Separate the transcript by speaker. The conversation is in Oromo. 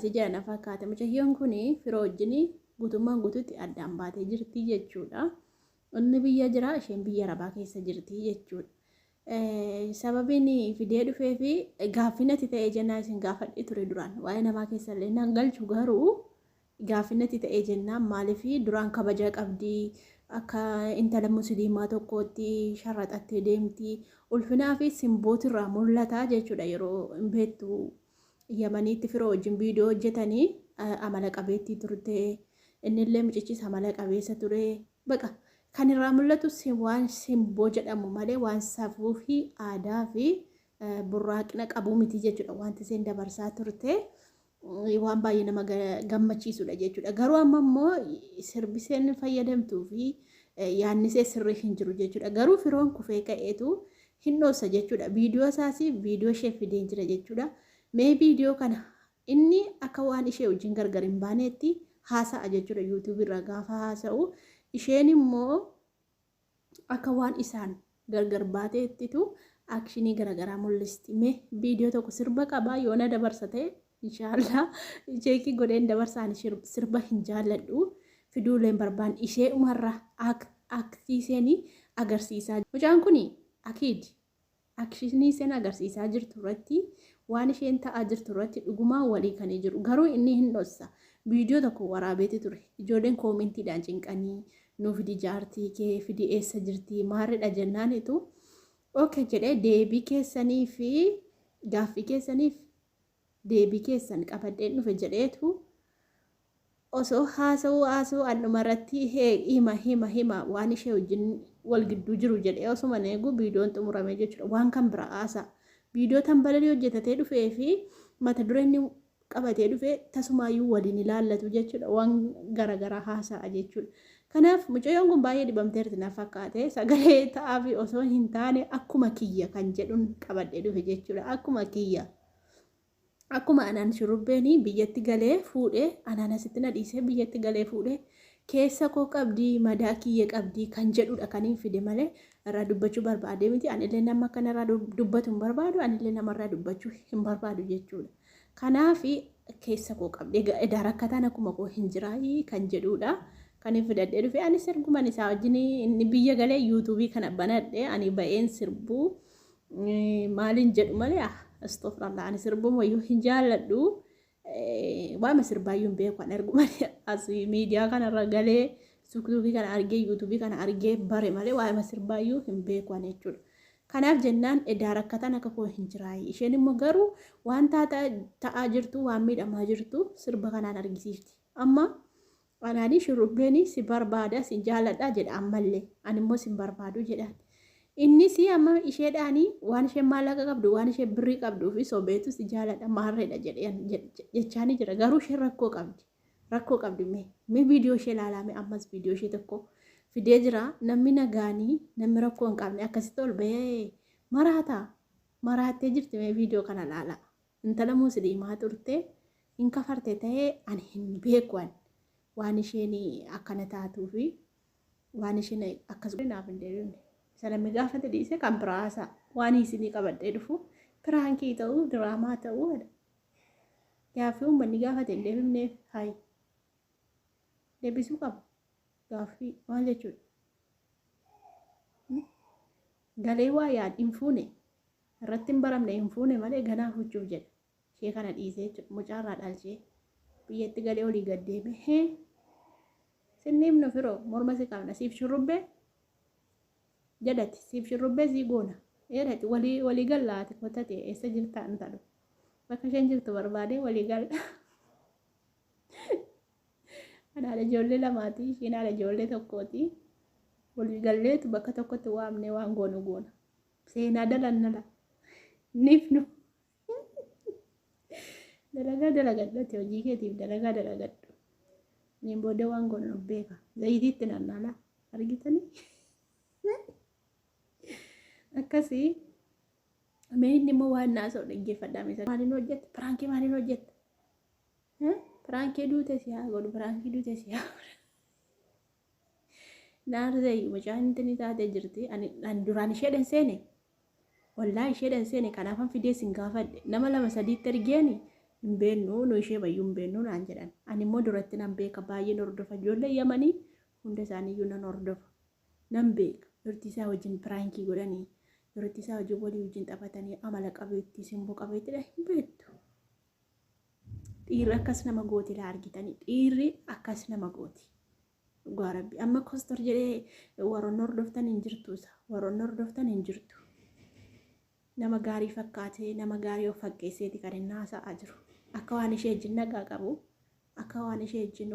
Speaker 1: Sijana fakkaata mucayyoon kun firoo wajjin guutummaan guutuutti addaan baatee jirti jechuudha. Inni biyya jira isheen biyya arabaa keessa jirti jechuudha. Sababiin fidee dhufee fi gaaffinatti ta'ee jennaan isin gaafadhee ture duraan waa'ee namaa keessallee nan galchu garuu gaaffinatti ta'ee jennaan maaliif duraan kabaja qabdii akka intala musliimaa tokkootti sharaxattee deemti ulfinaa fi simbootirraa mul'ata jechuudha yeroo hin beektu. Yamaniitti firoo wajjin viidiyoo hojjetanii amala qabeettii turte innillee mucichis amala qabeessa ture baqa kan irraa mul'atu waan simboo jedhamu malee waan safuu fi aadaa fi burraaqina qabu miti jechuudha wanti isheen dabarsaa turte waan baay'ee nama gammachiisudha jechuudha garuu amma immoo sirbiseen fayyadamtuu fi yaannisee sirrii hin jiru jechuudha garuu firoon kufee ka'eetu hin dhoosa jechuudha viidiyoo isaas viidiyoo ishee fideen jira jechuudha. Mee viidiyoo kana inni akka waan ishee wajjin gargar hin baanetti haasa'a jechuudha YouTube irra gaafa haasa'u isheen immoo akka waan isaan gargar baateettitu akshinii garagaraa mul'isti. Mee viidiyoo tokko sirba qabaa yoo na dabarsa ta'e inshaallah cheekii godheen dabarsaan sirba hin jaalladhu fiduuleen barbaan ishee umarra aktiiseen agarsiisaa. Mucaan kun akiid akshinii isheen agarsiisaa jirtu irratti waan isheen ta'aa jirtu irratti dhugumaa walii kan jiru garuu inni hin dhossa viidiyoo tokko waraabeeti ture ijoolleen koomentiidhaan cinqanii nuuf fidi jaartii kee fidi eessa jirti maarreedha jennaanitu ookee jedhee deebii keessanii fi gaaffii keessaniif deebii keessan qabadheen dhufe jedheetu osoo haasa'uu annumarratti hima waan ishee wajjin wal gidduu jiru jedhee osuma eegu viidiyoon xumuramee jechuudha waan kan bira haasa'a. Viidiyoo tambalii hojjetatee dhufee fi mata dureen qabatee dhufee tasumaayyuu waliin ilaallatu jechuudha waan garagaraa haasa'a jechuudha. Kanaaf mucayyoon kun baay'ee dhibamteerti na fakkaate sagalee ta'aa fi osoo hin taane akkuma kiyya kan jedhuun qabadhee dhufe jechuudha akkuma kiyya. Akkuma anaan shurrubbeen biyyatti galee fuudhee anaan asitti na dhiisee biyyatti galee fuudhee keessa koo qabdii madaa kiyya qabdii kan jedhudha kan hin fide malee irraa dubbachuu barbaade miti anillee nama kana irraa dubbatu hin barbaadu anillee namarraa dubbachuu hin barbaadu jechuudha. Kanaaf keessa koo qabdee edaa rakkataan akkuma koo hin jiraayii kan jedhudha kan hin fidadhee dhufe anis sirbuman isaa wajjin inni biyya galee yuutuubii kana banadhee ani ba'een sirbuu maaliin jedhu malee astofrallaa ani sirbuu wayyuu hin jaalladhu. Waama sirbaayyuun beeku an ergu malee as miidiyaa kanarra galee suuqii kana argee yuutuubii kana argee bare malee waama sirbaayyuu hin beeku jechuudha. Kanaaf jennaan edaa rakkatan akka koo hin jiraayi isheen immoo garuu waan ta'aa jirtu waan miidhamaa jirtu sirba kanaan argisiifti. Amma anaanii shurrubbeeni si barbaada si jaalladha jedha ammallee ani immoo si barbaadu jedhaan. Innis amma isheedhaanii waan ishee maallaqa qabdu waan ishee birrii qabduu fi sobeetu si jaalladha maarreedha jechaanii jira garuu ishee rakkoo qabdi mee viidiyoo ishee ilaalame ammas viidiyoo ishee tokko fidee jira namni nagaanii namni rakkoo hin qabne akkasitti ol bahee maraattee jirti mee viidiyoo kana ilaala intala musliimaa turte hin kafarte ta'ee ani hin beeku waan isheen akkana taatuu fi waan isheen akkasuma naaf hin deebifne. Salamii gaafate dhiise kan biraasa waan isinii qabadhee dhufu piraankii ta'uu diraamaa ta'uu gaaffii uummanni gaafate hin deebifneef hayi deebisuu qaba gaaffii maal jechuudha galee waa yaad hin fuune irratti hin baramne hin fuune malee ganaa huccuuf jedha ishee kana dhiisee jechuudha mucaarraa dhaalchee biyyatti galee olii gaddeeme sinniif nu firoo morma si qabna siif shurrubbee jedhati siif shurrubbee sii goona jedhati walii gallaati qotate eessa jirta intalo bakka isheen jirtu barbaade walii galla anaadha ijoollee lamaati isheen haadha ijoollee tokkooti walii galleetu bakka tokkotti waamne waan goonu goona seenaa dalannala nifnu dalagadhatti hojii keetiif dalagadhu niin booda waan goonu beeka zayitiitti nannala argitanii akkasii mee inni immoo waan naasoo dhaggeeffadhaame maaliin hojjette piraankii maaliin hojjette piraankii duute siyaa godhu piraankii duute siyaa naarzee mucaan intini taatee jirti ani duraan isheedhan seene wallaahi isheedhan seene kanaafan fidee sin gaafadhe nama lama sadiitti ergeeni hin beeknu nu ishee bayyuu hin beeknu naan jedhan. Ani immoo duratti nan beeka baay'een hordofa ijoollee Yamanii hunda isaaniiyyuu nan hordofa. Nan beeka duratti isaa wajjin piraankii godhanii duratti isaa wajjin walii wajjin taphatanii amala qabeettii simboo qabeettidha hin beektu. Dhiirri akkas nama gooti laa argitanii dhiirri akkas nama gooti. Dhugaa rabbi amma kostor jedhee warroonni hordoftan hin jirtuusa warroonni hordoftan hin jirtu. Nama gaarii fakkaatee nama gaarii of fakkeesseeti kan inni haasa'aa jiru. Akka waan ishee wajjin nagaa qabu akka waan ishee wajjin